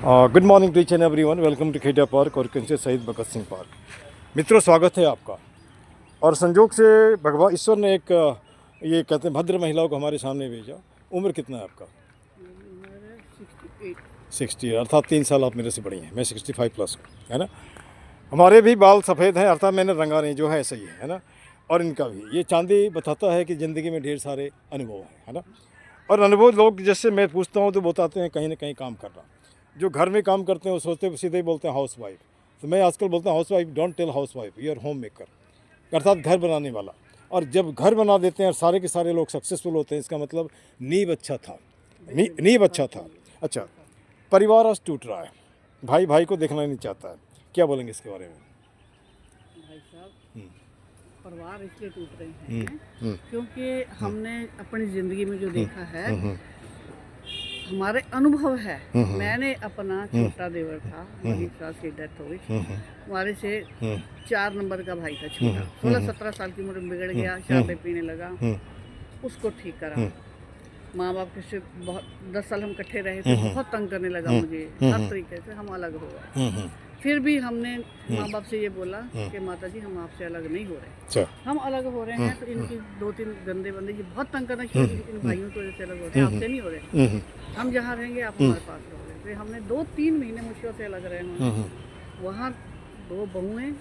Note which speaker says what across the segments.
Speaker 1: Good morning to each and everyone. Welcome to Kheda park और कंचे शहीद भगत सिंह पार्क। मित्रों, स्वागत है आपका। और संजोग से भगवान ईश्वर ने एक ये कहते हैं भद्र महिलाओं को हमारे सामने भेजा। उम्र कितना है आपका? 60, अर्थात 3 साल आप मेरे से बड़ी हैं। मैं 65 प्लस हूँ, है ना। हमारे भी बाल सफ़ेद हैं, अर्थात मैंने रंगा नहीं, जो है ऐसा ही है ना। और इनका भी ये चांदी बताता है कि ज़िंदगी में ढेर सारे अनुभव हैं, है ना। और अनुभव लोग जैसे मैं पूछता हूँ तो बताते हैं कहीं ना कहीं काम करना। जो घर में काम करते हैं वो सोचते सीधे ही बोलते हैं हाउस वाइफ। तो मैं आजकल बोलता हूँ housewife don't tell housewife, you are homemaker, अर्थात घर बनाने वाला। और जब घर बना देते हैं और सारे के सारे लोग सक्सेसफुल होते हैं, इसका मतलब नींव अच्छा था, नींव अच्छा था। अच्छा, परिवार आज टूट रहा है, भाई भाई को देखना नहीं चाहता है, क्या बोलेंगे इसके बारे में?
Speaker 2: भाई साहब, परिवार इसलिए टूट रहे हैं क्योंकि हमने अपनी ज़िंदगी में जो देखा है, हमारे अनुभव है। मैंने अपना छोटा देवर था, वही सास की डेथ हो गई। हमारे से 4 नंबर का भाई था छोटा, 16-17 साल की उम्र में बिगड़ गया, शराबें पीने लगा। उसको ठीक करा। माँ बाप के से बहुत 10 साल हम इकट्ठे रहे थे, बहुत तंग करने लगा मुझे, हर तरीके से हम अलग हो गए। फिर भी हमने माँ बाप से ये बोला कि माता जी हम आपसे अलग नहीं हो रहे, हम अलग हो रहे हैं तो इनकी 2-3 गंदे बंदे ये बहुत तंग करना शुरू किए, इन भाइयों की वजह से अलग हो रहे हैं, आपसे नहीं हो रहे। हम जहाँ रहेंगे आप हमारे पास रहोगे। फिर हमने 2-3 महीने मुश्किल से अलग रहे हैं। वहाँ 2 बहुएं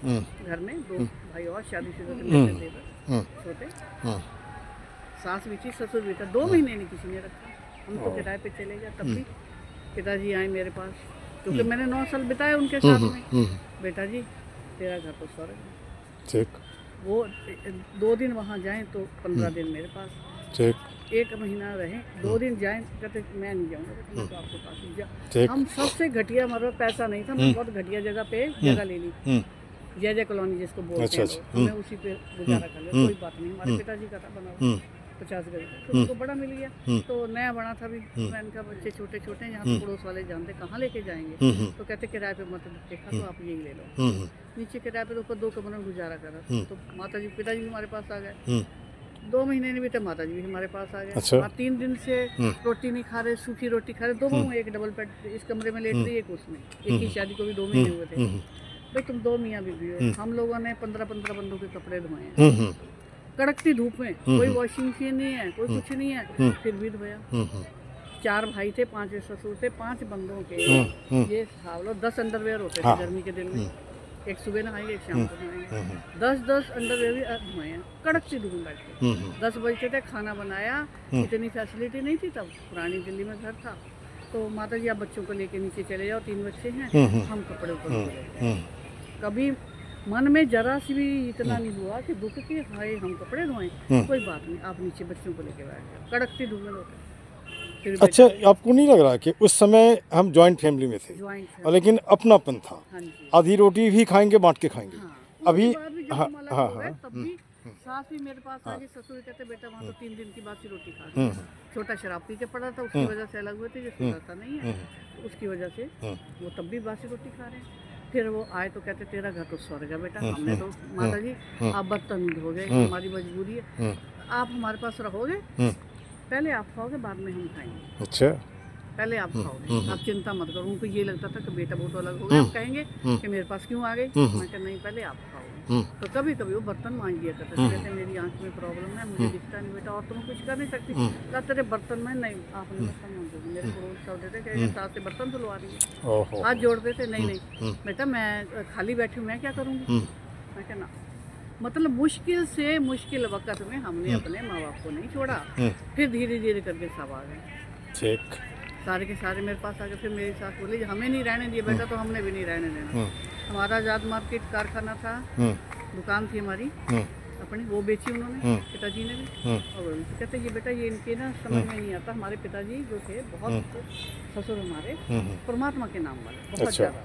Speaker 2: घर में, 2 भाई और शादीशुदा थे, छोटे। सास भी थी, ससुर भी था। 2 महीने नहीं किसी ने रखा, हम तो किराए पे चले गए। तब भी पिताजी आए मेरे पास, क्योंकि मैंने 9 साल बिताए उनके साथ में। बेटा जी तेरा घर तो स्वर्ग है। ठीक। वो 2 दिन वहाँ जाएं तो 15 दिन मेरे पास। ठीक। 1 महीना रहे, 2 दिन जाएं, कहते मैं नहीं जाऊँगा, मैं तो आपके पास नहीं जा। हम सबसे घटिया, हमारे पास पैसा नहीं था, मैं बहुत घटिया जगह पे जगह ले ली, जय कॉलोनी जिसको बोलते हैं लोग। मैं उसी पे गुजारा कर लिया, कोई बात नहीं। हमारे पिताजी का था बना 50 गज, तो उनको बड़ा मिल गया। तो नया बना था भी, मैंने कहा बच्चे छोटे छोटे हैं, यहाँ तो पड़ोस वाले जानते, कहाँ लेके जाएंगे। तो कहते किराए पे मत देखा, तो आप यही ले लो। नीचे किराए पे, ऊपर 2 कमरे में गुजारा करा। तो माता जी पिताजी भी हमारे पास आ गए। 2 महीने नहीं बीते, माता जी भी हमारे पास आ गए। अच्छा। 3 दिन से रोटी नहीं खा रहे, सूखी रोटी खा रहे। 2 बहुएं, एक डबल बेड इस कमरे में लेट रही, एक उसमें। एक ही शादी को भी 2 महीने हुए थे। भाई तुम 2 मियाँ बीवी हो। हम लोगों ने 15-15 बंदों के कपड़े धोए हैं, कड़कती धूप में। कोई वॉशिंग मशीन नहीं है, कोई कुछ नहीं है, फिर भी धोया। 4 भाई थे, 5 ससुर थे, 5 बंदों के ये लो 10 अंडरवेयर होते थे गर्मी के दिन में। एक सुबह नहाएंगे, एक शाम को नहाएंगे। 10-10 अंडरवेयर भी धोए हैं, कड़कती धूप में बैठ के। 10 बजते थे, खाना बनाया। इतनी फैसिलिटी नहीं थी तब, पुरानी दिल्ली में घर था। तो माता जी आप बच्चों को लेके नीचे चले जाओ, 3 बच्चे हैं, हम कपड़े ऊपर धो लेते हैं। कभी मन में जरा सी भी इतना नहीं हुआ कि दुख की हाय हम कपड़े धोएं। कोई बात नहीं, आप नीचे बच्चों को लेके बैठ जाओ, कड़कती धूप में धोते। अच्छा, आपको नहीं लग रहा कि उस समय हम जॉइंट फैमिली में थे, लेकिन अपनापन था? आधी रोटी भी खाएंगे, बांट के खाएंगे। अभी हाँ हाँ हाँ, तब भी सास भी मेरे पास आ गई, ससुर कहते बेटा वहाँ तो 3 दिन की बासी रोटी खा। छोटा शराब पी के पड़ा था, उसकी वजह से अलग हुए थे, जिसको पता नहीं है उसकी वजह से वो तब भी बासी रोटी खा रहे हैं। फिर वो आए तो कहते तेरा घर तो स्वर्ग है बेटा। हमने तो माता जी आप बर्तन धोगे, हमारी मजबूरी है, आप हमारे पास रहोगे, पहले आप खाओगे बाद में हम खाएंगे। अच्छा, पहले आप खाओगे, आप चिंता मत करो। उनको ये लगता था कि बेटा बहुत अलग हो गया, आप कहेंगे कि मेरे पास क्यों आ गई। मैं कहा नहीं, पहले आप खाओगे। तो कभी कभी वो बर्तन मांग दिया करते थे, कहते मेरी आंख में प्रॉब्लम है, मुझे दिखता नहीं बेटा, और तुम कुछ कर नहीं सकती, क्या तेरे बर्तन में नहीं, आपने बर्तन मांग दिया। मेरे पड़ोस का देते कि सास से बर्तन धुलवा रही है, हाथ जोड़ते थे, नहीं नहीं बेटा मैं खाली बैठी हूँ, मैं क्या करूँगी। मैं क्या ना, मतलब मुश्किल से मुश्किल वक्त में हमने अपने माँ बाप को नहीं छोड़ा। फिर धीरे धीरे करके सब आ गए, ठीक, सारे के सारे मेरे पास आ गए। फिर मेरी सास बोली हमें नहीं रहने दिया बेटा, तो हमने भी नहीं रहने देना। हमारा आज़ाद मार्केट कारखाना था, दुकान थी हमारी अपनी, वो बेची उन्होंने, पिताजी ने भी। और कहते ये बेटा ये इनके ना समझ में नहीं आता। हमारे पिताजी जो थे बहुत, ससुर हमारे परमात्मा के नाम वाले, बहुत ज़्यादा,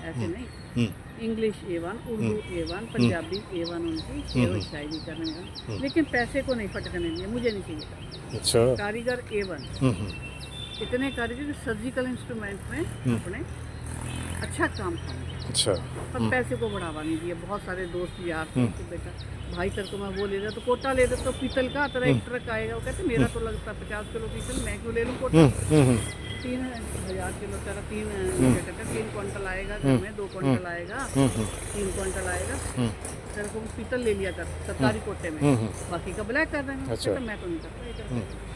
Speaker 2: ऐसे नहीं, English A1, Urdu A1, Punjabi A1 उनकी, शेर शायरी करने में, लेकिन पैसे को नहीं फटकने दिया, मुझे नहीं चाहिए था। अच्छा, कारीगर A1, इतने कारीगर सर्जिकल इंस्ट्रूमेंट में अपने अच्छा काम था। अच्छा, पर पैसे को बढ़ावा नहीं दिया। बहुत सारे दोस्त यार थे कि बेटा भाई तेरे को मैं वो ले रहा, तो कोटा ले रहा, तो पीतल का तेरा एक ट्रक आएगा। वो कहते मेरा तो लगता 50 किलो पीतल, मैं क्यों ले लूँ कोटा। 3000 किलो तेरा 3 क्विंटल आएगा घर में, 2 क्विंटल आएगा, 3 क्विंटल आएगा। तेरे को पीतल ले लिया कर सरकारी कोटे में, बाकी का ब्लैक कर देना।
Speaker 1: अच्छा।
Speaker 2: तो मैं तो नहीं करता इधर,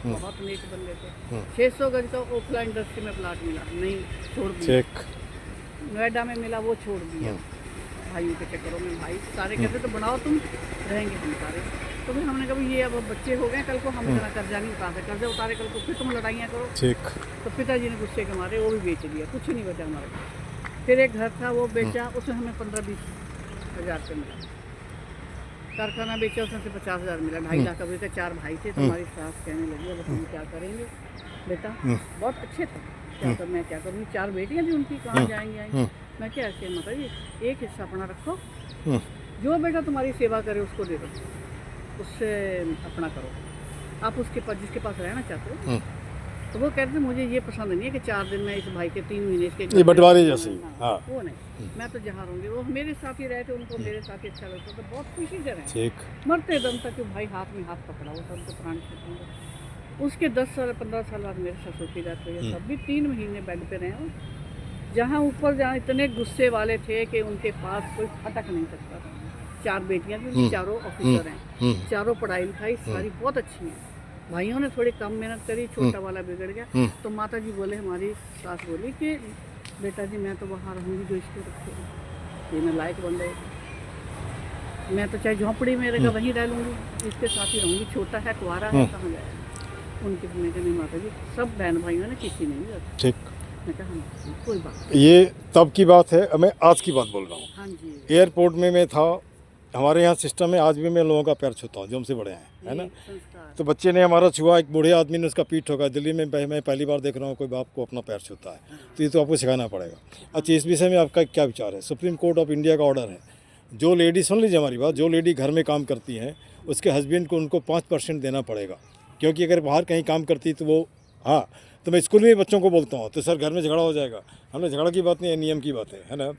Speaker 2: बहुत नेक बंदे थे। 600 गज का ओखला इंडस्ट्री में प्लाट मिला, नहीं छोड़ दिया।
Speaker 1: ठीक।
Speaker 2: नोएडा में मिला, वो छोड़ दिया भाइयों के चक्करों में। भाई सारे कहते तो बनाओ तुम, रहेंगे हम सारे। तो फिर हमने कहा ये अब बच्चे हो गए, कल को हम इतना कर्जा नहीं उतारते, कर्जा उतारे कल को फिर तुम लड़ाइयाँ करो।
Speaker 1: ठीक।
Speaker 2: तो पिताजी ने गुस्से के मारे वो भी बेच दिया, कुछ नहीं बचा हमारे पास। फिर एक घर था वो बेचा, उसमें हमें 15-20 हज़ार रुपये मिला। कारखाना बेचा, उसमें से 50,000 मिला। 2.5 लाख अभी तक 4 भाई थे। तो हमारी सास कहने लगी अब हम क्या करेंगे बेटा, बहुत अच्छे थे, क्या कर मैं क्या करूँगी, 4 बेटियाँ थी उनकी, कहाँ जाएंगी आएंगी। मैं क्या ऐसे माता जी एक हिस्सा अपना रखो, जो बेटा तुम्हारी सेवा करे उसको दे दो, उससे अपना करो, आप उसके पास जिसके पास रहना चाहते हो। तो वो कहते मुझे ये पसंद नहीं है कि 4 दिन में इस भाई के 3 महीने इसके
Speaker 1: ये बंटवारे जैसे ही। हाँ।
Speaker 2: वो नहीं, मैं तो जहाँ रहूँगी वो मेरे साथ ही रहे थे, उनको मेरे साथ ही अच्छा लगता था, बहुत खुशी से रहे
Speaker 1: ठीक।
Speaker 2: मरते दम तक कि भाई हाथ में हाथ पकड़ा, वो सब तो प्राण छूटेंगे। उसके 10 साल 15 साल बाद मेरे ससुर की डेथ हुई है, तब भी 3 महीने बेड पे रहे हो। जहाँ ऊपर जहाँ इतने गुस्से वाले थे कि उनके पास कोई फटक नहीं सकता था। 4 बेटियां थी उनकी, चारों ऑफिसर हैं, चारों पढ़ाई लिखाई सारी बहुत अच्छी हैं। भाइयों ने थोड़ी कम मेहनत करी, छोटा वाला बिगड़ गया। तो माता जी बोले, हमारी सास बोली कि बेटा जी मैं तो वहाँ रहूँगी जो इसको रखे, ये मैं लायक बन गई, मैं तो चाहे झोंपड़ी में रहेगा वहीं रह लूँगी, इसके साथ ही रहूँगी, छोटा है कुआरा है, कहाँ जाएगा। उनकी भूमिका नहीं माता जी, सब बहन भाइयों ने किसी नहीं जाती।
Speaker 1: ठीक।
Speaker 2: मैं कहा हाँ, कोई बात
Speaker 1: ये तब की बात है, मैं आज की बात बोल रहा हूँ।
Speaker 2: हाँ जी,
Speaker 1: एयरपोर्ट में मैं था, हमारे यहाँ सिस्टम है, आज भी मैं लोगों का पैर छूता हूँ जो हमसे बड़े हैं, है ना।
Speaker 2: ये संस्कार।
Speaker 1: तो बच्चे ने हमारा छुआ, एक बूढ़े आदमी ने उसका पीठ ठोका। दिल्ली में मैं पहली बार देख रहा हूँ कोई बाप को अपना पैर छूता है, तो ये तो आपको सिखाना पड़ेगा। अच्छा, इस विषय में आपका क्या विचार है? सुप्रीम कोर्ट ऑफ इंडिया का ऑर्डर है, जो लेडी, सुन लीजिए हमारी बात, जो लेडी घर में काम करती हैं उसके हस्बैंड को उनको 5% देना पड़ेगा, क्योंकि अगर बाहर कहीं काम करती तो वो, हाँ, तो मैं स्कूल में बच्चों को बोलता हूँ तो सर घर में झगड़ा हो जाएगा, हमने झगड़ा की बात नहीं है, नियम की बात है ना।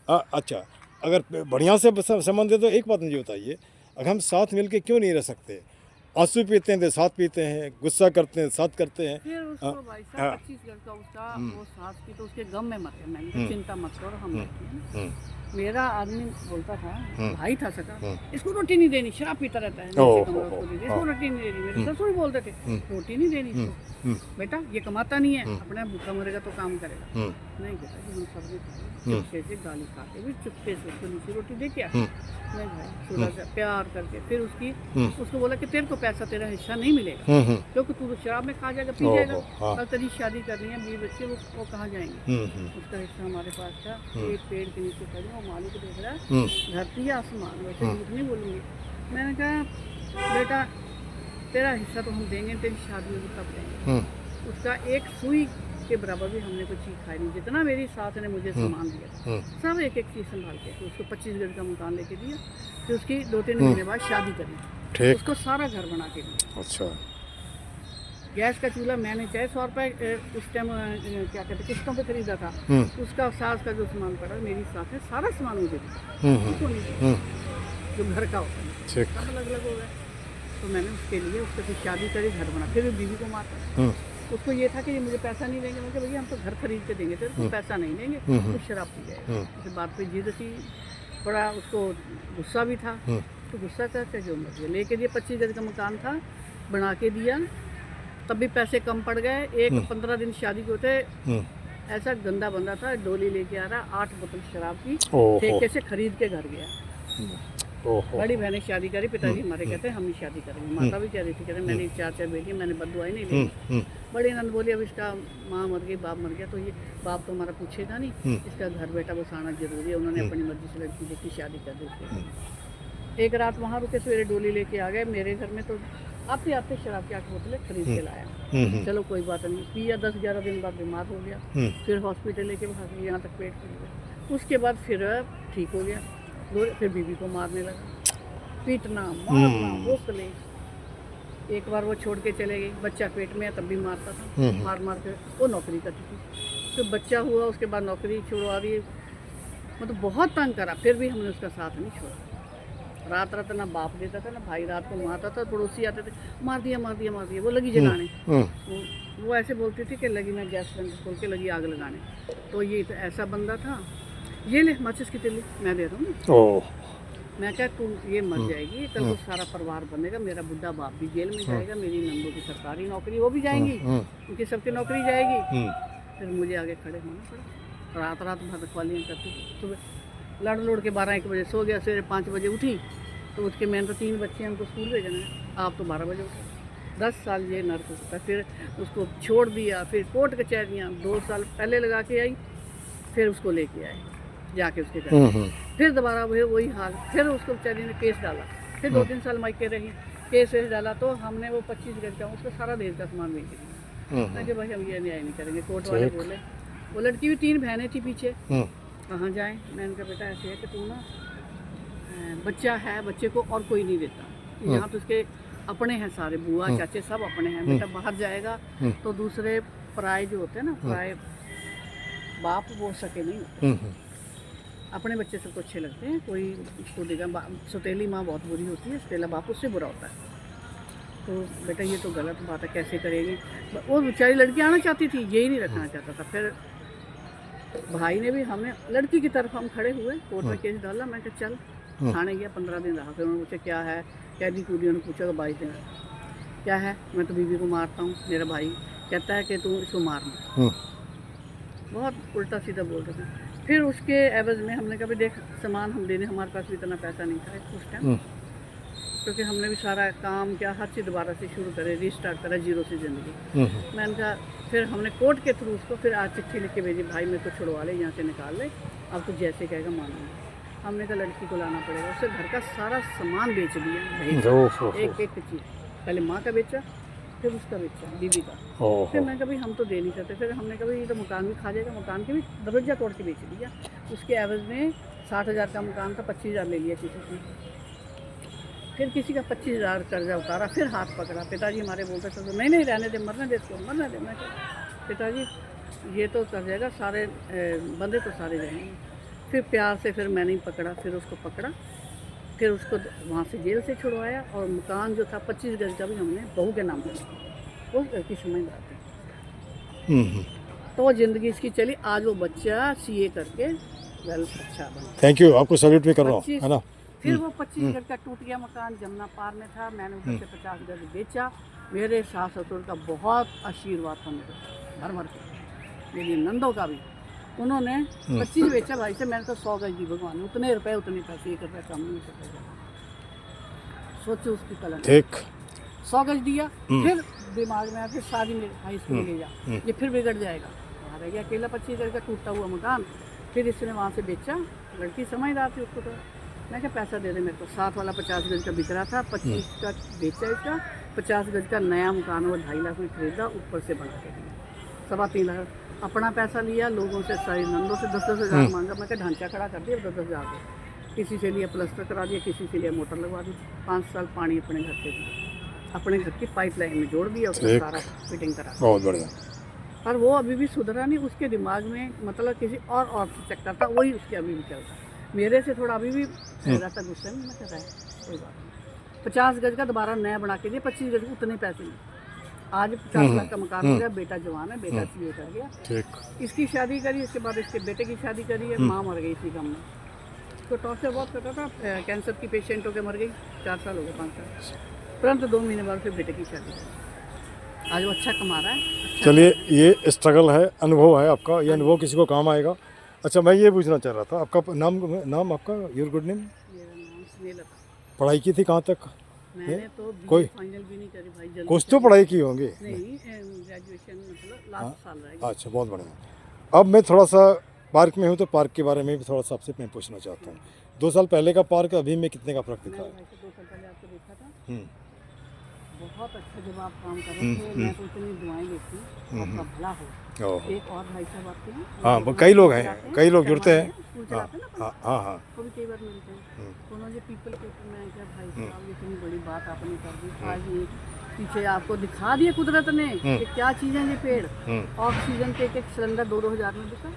Speaker 1: अच्छा, अगर बढ़िया से संबंध है तो एक बात मुझे बताइए, अगर हम साथ मिल के क्यों नहीं रह सकते? आंसू पीते हैं तो साथ पीते हैं, गुस्सा करते हैं साथ करते हैं।
Speaker 2: फिर उसको भाई साहब 25 घर का उसका वो सास की, तो उसके गम में मत है, मैंने कहा चिंता मत करो, हम बैठे हैं। मेरा आदमी बोलता था, भाई था सका, इसको रोटी नहीं देनी, शराब पीता रहता है, नीचे कमरा उसको दे दे, इसको रोटी नहीं देनी। मेरे ससुर बोलते थे रोटी नहीं देनी इसको, बेटा ये कमाता नहीं है, अपने भूखा मरेगा तो काम करेगा। नहीं बेटा जी, हम सब ने खाई, चुपके से गाली खा के भी चुपके से उसको नीचे रोटी दे के आया। नहीं भाई, थोड़ा सा प्यार करके फिर उसको बोला कि तेरे को पैसा, तेरा हिस्सा नहीं मिलेगा, क्योंकि तू शराब में खा जाएगा, पी जाएगा, कल तेरी शादी करनी है, 20 बच्चे, वो कहाँ जाएंगे। उसका हिस्सा हमारे पास था, एक पेड़ के नीचे खड़ी, वो मालिक देख रहा है, धरती आसमान, वैसे झूठ नहीं बोलूँगी। मैंने कहा बेटा तेरा हिस्सा तो हम देंगे, तेरी शादी होगी तब देंगे। उसका एक सुई के बराबर भी हमने कोई चीज़ खाई नहीं, जितना मेरी सास ने मुझे सामान दिया सब एक चीज़ संभाल के। तो उसको 25 गज का मकान लेके दिया, फिर उसकी 2-3 महीने बाद शादी करी, उसको सारा घर बना के दिया।
Speaker 1: अच्छा,
Speaker 2: गैस का चूल्हा मैंने चाहे 100 रुपये उस टाइम क्या कहते किस्तों पे खरीदा था, उसका सास का जो सामान पड़ा, मेरी सास ने सारा सामान मुझे दिया, उसको नहीं दिया, जो घर का होता है, सब अलग अलग हो गए। तो मैंने उसके लिए उसको फिर शादी करी, घर बना, फिर बीवी को मारता। उसको ये था कि ये मुझे पैसा नहीं देंगे, मैं कहा भैया हम तो घर खरीद के देंगे, तेरे को पैसा नहीं देंगे, तो शराब पी जाएगा। उसके बाद फिर जिद थी, बड़ा उसको गुस्सा भी था, तो गुस्सा करके जो मर्जी लेके दिया। 25 गज का मकान था, बना के दिया, तब भी पैसे कम पड़ गए। एक 15 दिन शादी के होते, ऐसा गंदा बंदा था, डोली लेके आ रहा, 8 बोतल शराब की ठेके से खरीद के घर गया। बड़ी बहन शादी करी, पिताजी हमारे कहते हैं हम ही शादी करेंगे, माता भी कह रही थी, कहते मेरी 4 बेटी, मैंने बददुआई नहीं ली। बड़ी नंद बोली अब इसका माँ मर गई, बाप मर गया, तो ये बाप तो हमारा पूछेगा नहीं, इसका घर बेटा बसाना जरूरी है। उन्होंने अपनी मर्जी से लड़की देखी, शादी कर दी उसके। एक रात वहाँ रुके, सवेरे डोली लेके आ गए मेरे घर में, तो आते आते शराब की 8 बोतलें खरीद के लाया। चलो कोई बात नहीं, पिया, 10-11 दिन बाद बीमार हो गया, फिर हॉस्पिटल लेके भाग, यहाँ तक पेट फूल गया। उसके बाद फिर ठीक हो गया, फिर बीवी को मारने लगा, पीटना मारना, वो कलेश। एक बार वो छोड़ के चले गई, बच्चा पेट में है तब भी मारता था, मार मार के। वो नौकरी करती थी, फिर बच्चा हुआ, उसके बाद नौकरी छुड़वा दी, मतलब बहुत तंग करा, फिर भी हमने उसका साथ नहीं छोड़ा। रात रात ना बाप देता था ना भाई, रात को मारता था, पड़ोसी आते थे, मार दिया मार दिया मार दिया, वो लगी जलाने। वो ऐसे बोलती थी कि लगी मैं गैस सिलेंडर खोल के लगी आग लगाने। तो ये तो ऐसा बंदा था, ये ले माचिस की तिल्ली मैं दे रहा हूँ।
Speaker 1: ओह
Speaker 2: मैं क्या तू ये मर जाएगी, कल को सारा परिवार बनेगा, मेरा बुढ़ा बाप भी जेल में जाएगा, मेरी नंदों की सरकारी नौकरी वो भी जाएंगी, उनकी सबकी नौकरी जाएगी। फिर मुझे आगे खड़े होना पड़ा। रात रात भर रखवालियाँ करती थी। सुबह लड़ लोड़ के 12-1 बजे सो गया, सवेरे 5 बजे उठी, तो उठ के मैंने तो 3 बच्चे हैं उनको स्कूल भेजना है, आप तो 12 बजे उठे। 10 साल ये नर्क होता। फिर उसको छोड़ दिया, फिर कोर्ट कचहरियाँ 2 साल पहले लगा के आई, फिर उसको लेके आए जाके उसके घर, फिर दोबारा वही हाल, फिर उसको बेचारी ने केस डाला, फिर 2-3 साल मायके रही, केस वेस डाला, तो हमने वो 25 गज का उसका सारा देश का सामान बेच दिया। मैं कि भाई हम ये न्याय नहीं करेंगे। कोर्ट वाले बोले, वो लड़की भी 3 बहनें थी पीछे, कहाँ जाएं। मैंने कहा बेटा ऐसे है कि तू ना बच्चा है, बच्चे को और कोई नहीं देता, यहाँ तो उसके अपने हैं सारे, बुआ चाचे सब अपने हैं, बेटा बाहर जाएगा तो दूसरे पराए जो होते हैं ना, पराए बाप वो सके नहीं होते, अपने बच्चे सबको अच्छे लगते हैं। कोई उसको देगा, सौतेली माँ बहुत बुरी होती है, सौतेला बाप उससे बुरा होता है। तो बेटा ये तो गलत बात है, कैसे करेगी। वो बेचारी लड़की आना चाहती थी, यही नहीं रखना चाहता था। फिर भाई ने भी, हमें लड़की की तरफ हम खड़े हुए, कोर्ट में केस डाला। मैं कहा चल, थाने गया, 15 दिन रहा। फिर उन्होंने पूछा क्या है, कैदी कूदी, उन्होंने पूछा तो 22 दिन। क्या है, मैं तो बीवी को मारता हूँ। मेरा भाई कहता है कि तू इसको मारना। बहुत उल्टा सीधा बोल रहे थे। फिर उसके एवज में हमने कहा भी देख सामान हम देने, हमारे पास भी इतना पैसा नहीं था उस टाइम, क्योंकि हमने भी सारा काम क्या हर चीज़ दोबारा से शुरू करे, रीस्टार्ट करा, जीरो से ज़िंदगी। मैंने कहा फिर हमने कोर्ट के थ्रू उसको फिर आज चिट्ठी लिख के भेजी, भाई मेरे को छुड़वा ले, यहाँ से निकाल ले, अब तो जैसे कहेगा मानूंगा। हमने कहा लड़की को लाना पड़ेगा, उससे घर का सारा सामान बेच दिया, एक एक चीज़, पहले माँ का बेचा, फिर उसका बेचा, बीबी का। फिर मैं कभी हम तो दे नहीं सकते, फिर हमने कभी ये तो मकान भी खा जाएगा, मकान के भी दरवाजा तोड़ के बेच दिया। उसके एवज में 60,000 का मकान था, 25,000 ले लिया किसी से। फिर किसी का 25,000 कर्जा उतारा, फिर हाथ पकड़ा। पिताजी हमारे बोलते थे नहीं नहीं रहने दे, मरने दे इसको, मरने दे। मैं पिताजी ये तो कर जाएगा, सारे बंदे तो सारे जाएंगे। फिर प्यार से फिर मैंने ही पकड़ा, फिर उसको पकड़ा, फिर उसको वहाँ से जेल से छुड़वाया। और मकान जो था 25 गज का भी हमने बहू के नाम पर, वो लड़की समझदार थी, तो वो ज़िंदगी इसकी चली। आज वो बच्चा CA करके वेल अच्छा बना।
Speaker 1: थैंक यू, आपको सैल्यूट भी कर रहा हूँ, है ना।
Speaker 2: फिर वो 25 गज का टूट गया मकान, जमुना पार में था, मैंने ऊपर से 50 गज बेचा। मेरे सास ससुर का बहुत आशीर्वाद था मुझे, भर भर के, मेरी नंदों का भी। उन्होंने 25 बेचा भाई से, मैंने तो 100 गज दी भगवान, उतने रुपए उतने पैसे, 1 रुपये कम नहीं सकता। सोचो उसकी कलम,
Speaker 1: ठीक
Speaker 2: 100 गज दिया। फिर दिमाग में आया फिर शादी में हाई स्कूल ले जा, ये फिर बिगड़ जाएगा। वहाँ रह गया अकेला 25 गज का टूटा हुआ मकान। फिर इसने वहाँ से बेचा, लड़की समझदार थी उसको, तो मैं क्या पैसा दे दे मेरे को। साथ वाला 50 गज का बिक रहा था, 25 का बेचा इसका, 50 गज का नया मकान वो 2.5 लाख में खरीदा, ऊपर से बना के दिया 3.25 लाख। अपना पैसा लिया, लोगों से सारी नंदों से 10-10 हज़ार मांगा। मैं क्या ढांचा खड़ा कर दिया 10-10 हज़ार को, किसी से लिए प्लस्तर करा दिया, किसी से लिए मोटर लगवा दी। 5 साल पानी अपने घर से दिया, अपने घर की पाइपलाइन में जोड़ दिया, उसको सारा फिटिंग करा।
Speaker 1: बहुत बढ़िया।
Speaker 2: पर वो अभी भी सुधरा नहीं, उसके दिमाग में मतलब किसी और से चक्कर था, वही उसके अभी भी चलता। मेरे से थोड़ा अभी भी रहता गुस्से में। मैं कहता है कोई बात नहीं, 50 गज का दोबारा नया बना के दिया, 25 गज उतने पैसे में। आज 50 लाख का मकान हो गया, बेटा जवान है, बेटा CA कर गया।
Speaker 1: ठीक,
Speaker 2: इसकी शादी करी, इसके बाद इसके बेटे की शादी करी है। माँ मर गई इसी गम में, तो टॉर्चर बहुत करता था, कैंसर की पेशेंट होकर मर गई, 4 साल हो गए, 5 साल। तुरंत 2 महीने बाद फिर बेटे की शादी करी। आज वो अच्छा कमा रहा है।
Speaker 1: चलिए ये स्ट्रगल है, अनुभव है आपका, ये अनुभव किसी को काम आएगा। अच्छा मैं ये पूछना चाह रहा था, आपका नाम आपका, योर गुड नेम?
Speaker 2: मेरा नाम स्नेहलता।
Speaker 1: पढ़ाई की थी कहाँ तक?
Speaker 2: मैंने तो
Speaker 1: कोई
Speaker 2: फाइनल भी नहीं करी भाई, जल्दी
Speaker 1: कुछ तो पढ़ाई की होंगी।
Speaker 2: नहीं, ग्रेजुएशन मतलब लास्ट साल रहेगा।
Speaker 1: अच्छा बहुत बढ़िया। अब मैं थोड़ा सा पार्क में हूँ, तो पार्क के बारे में भी थोड़ा सा आपसे मैं पूछना चाहता हूँ। 2 साल पहले का पार्क अभी में कितने का फर्क दिखा
Speaker 2: मैंने
Speaker 1: है?
Speaker 2: भाई से 2 साल पहले आपको देखा था, बहुत अच्छा जब आप काम कर रहे थे। मैं तो इतनी दुआएं देती हूँ आपका भला हो।
Speaker 1: ओह,
Speaker 2: एक और भाई साहब आते हैं,
Speaker 1: हाँ
Speaker 2: वो
Speaker 1: कई लोग
Speaker 2: स्कूल
Speaker 1: हैं,
Speaker 2: चलाते
Speaker 1: कई लोग
Speaker 2: शर्मा
Speaker 1: जुड़ते हैं।
Speaker 2: भैया, स्कूल
Speaker 1: हाँ
Speaker 2: चलाते हैं ना,
Speaker 1: हाँ हाँ,
Speaker 2: वो भी कई बार मिलते हैं। तो उन्होंने पीपल के ऊपर, मैं क्या भाई साहब ये इतनी बड़ी बात आपने कर दी। आज ये पीछे आपको दिखा दिया कुदरत ने कि क्या चीज़ है ये पेड़। ऑक्सीजन के एक सिलेंडर 2-2 हज़ार में बिका,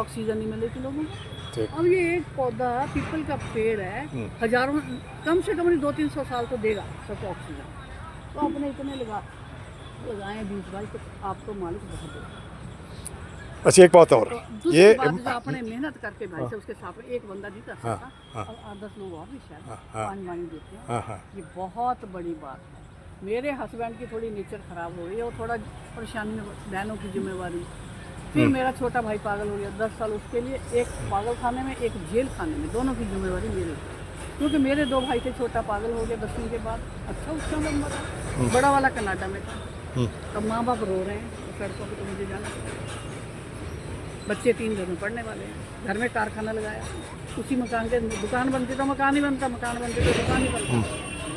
Speaker 2: ऑक्सीजन नहीं मिलेगी लोगों को।
Speaker 1: ठीक।
Speaker 2: अब ये एक पौधा पीपल का पेड़ है, हजारों कम से कम 200-300 साल तो देगा सबको ऑक्सीजन। तो आपने इतने लगाए बीज भाई, तो आपको मालिक बहुत देगा।
Speaker 1: अच्छा एक बात और,
Speaker 2: तो
Speaker 1: ये
Speaker 2: दूसरी बात जो आपने मेहनत करके भाई से उसके साथ में एक बंदा जीता सकता और 8-10 लोग और भी शायद पानी वानी देते हैं।
Speaker 1: हाँ हाँ
Speaker 2: ये बहुत बड़ी बात है। मेरे हस्बैंड की थोड़ी नेचर ख़राब हो रही है और थोड़ा परेशानी में, बहनों की जिम्मेवारी। फिर मेरा छोटा भाई पागल हो गया 10 साल, उसके लिए एक पागल खाने में एक जेल खाने में, दोनों की जिम्मेवारी मेरे ऊपर। क्योंकि मेरे 2 भाई थे, छोटा पागल हो गया 10वीं के बाद। अच्छा उसका नंबर था, बड़ा वाला कनाडा में था। अब माँ बाप रो रहे हैं तो सड़कों पर, तो मुझे जाना पड़ेगा। बच्चे 3 घर में पढ़ने वाले हैं, घर में कारखाना लगाया, उसी मकान के दुकान बनती तो मकान ही बनता, मकान बनते तो दुकान ही बनता।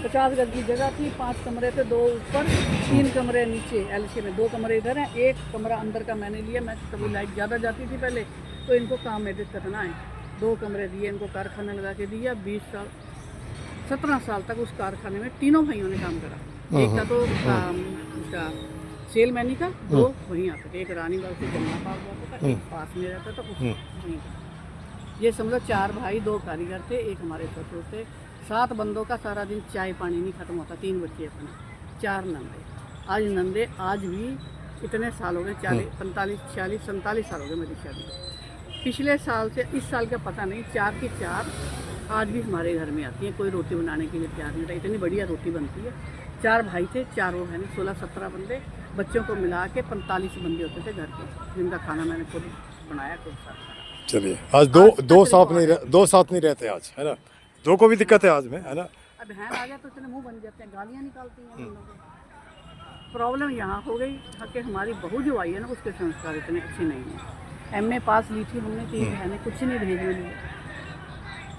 Speaker 2: 50 गज की जगह थी, 5 कमरे थे, 2 ऊपर 3 कमरे नीचे एलसी में, 2 कमरे इधर हैं, 1 कमरा अंदर का मैंने लिया। मैं कभी लाइट ज़्यादा जाती थी पहले, तो इनको काम में दिक्कत ना है, 2 कमरे दिए इनको, कारखाना लगा के दिया। 20 साल 17 साल तक उस कारखाने में तीनों भाइयों ने काम करा। एक का तो उसका सेल मैनी का, 2 वहीं आता था, एक रानी बाग से जमुना पार्क जाता था, एक पास में रहता था, वहीं। ये समझो 4 भाई, 2 कारीगर थे, एक हमारे ससुर थे। 7 बंदों का सारा दिन चाय पानी नहीं खत्म होता। 3 बच्चे अपने, 4 नंदे। आज नंदे आज भी इतने साल हो गए, 40, 45, 46, 47 साल हो गए मेरी शादी को। पिछले साल से इस साल का पता नहीं, 4 की 4 आज भी हमारे घर में आती है। कोई रोटी बनाने के लिए तैयार नहीं था, इतनी बढ़िया रोटी बनती है। 4 भाई थे, 4 बहनें, 16-17 बंदे। बच्चों को मिला के 45 बंदे होते थे घर के, जिनका खाना मैंने खुद बनाया, खुद साथ खाया।
Speaker 1: चलिए, आज दो साथ नहीं रहते आज, है ना। 2 को भी दिक्कत है आज में, है ना।
Speaker 2: अब बहन आ जाए तो इतने मुंह बन जाते हैं, गालियाँ निकालती हैं हम लोगों को। प्रॉब्लम यहाँ हो गई कि हमारी बहू जो आई है ना, उसके संस्कार इतने अच्छे नहीं हैं। MA पास ली थी हमने, 3 बहनें, कुछ नहीं भेज में लिया,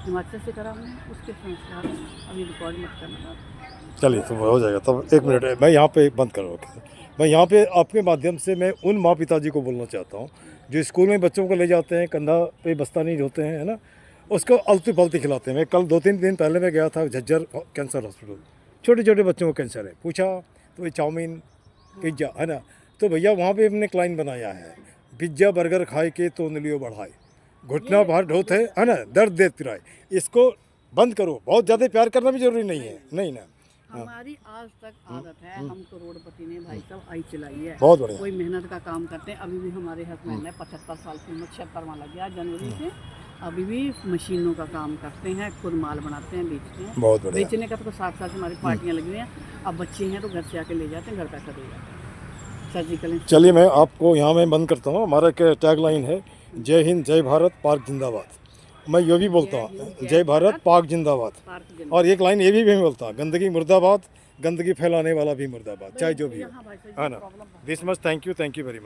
Speaker 2: हिमाचल से करा हमने। उसके संस्कार अभी रिकॉर्ड मत करना।
Speaker 1: चलिए तो हो जाएगा। तब 1 मिनट मैं यहाँ पे बंद करूँ। मैं यहाँ पे आपके माध्यम से मैं उन माँ पिताजी को बोलना चाहता हूँ जो स्कूल में बच्चों को ले जाते हैं, कंधा पे बस्ता नहीं ढोते हैं, है ना, उसको अलती पलती खिलाते हैं। मैं कल 2-3 दिन पहले मैं गया था झज्जर कैंसर हॉस्पिटल, छोटे छोटे बच्चों को कैंसर है, पूछा तो ये चाउमीन पिज्ज़ा, है ना। तो भैया वहाँ पे हमने क्लाइन बनाया है, पिज्ज़ा बर्गर खाए के तो उंगलियों बढ़ाए, घुटना बाहर ढोते, है ना, दर्द दे पिराए। इसको बंद करो। बहुत ज़्यादा प्यार करना भी जरूरी नहीं है, नहीं ना।
Speaker 2: हमारी आज तक आदत है, हम करोड़पति ने भाई साहब आई चलाई है,
Speaker 1: बहुत बढ़िया।
Speaker 2: कोई मेहनत का काम करते हैं। अभी भी हमारे हस्बैंड है 75 साल की उम्र, 76वां लग गया जनवरी से, अभी भी मशीनों का काम करते हैं, खुद माल बनाते हैं, बेचते हैं।
Speaker 1: बहुत बढ़िया।
Speaker 2: बेचने का तो 7 साल से हमारी पार्टियाँ लगी हुई हैं। अब बच्चे हैं तो घर से आके ले जाते हैं, घर पैसा दे जाते हैं। सर्जिकल।
Speaker 1: चलिए मैं आपको यहाँ मैं बंद करता हूँ। हमारा टैग लाइन है जय हिंद, जय भारत, पार्क जिंदाबाद। मैं ये भी बोलता हूँ जय भारत, पार्क जिंदाबाद। और एक लाइन ये भी मैं बोलता हूँ, गंदगी मुर्दाबाद, गंदगी फैलाने वाला भी मुर्दाबाद, चाहे जो भी हो, है ना। This much, thank you very much.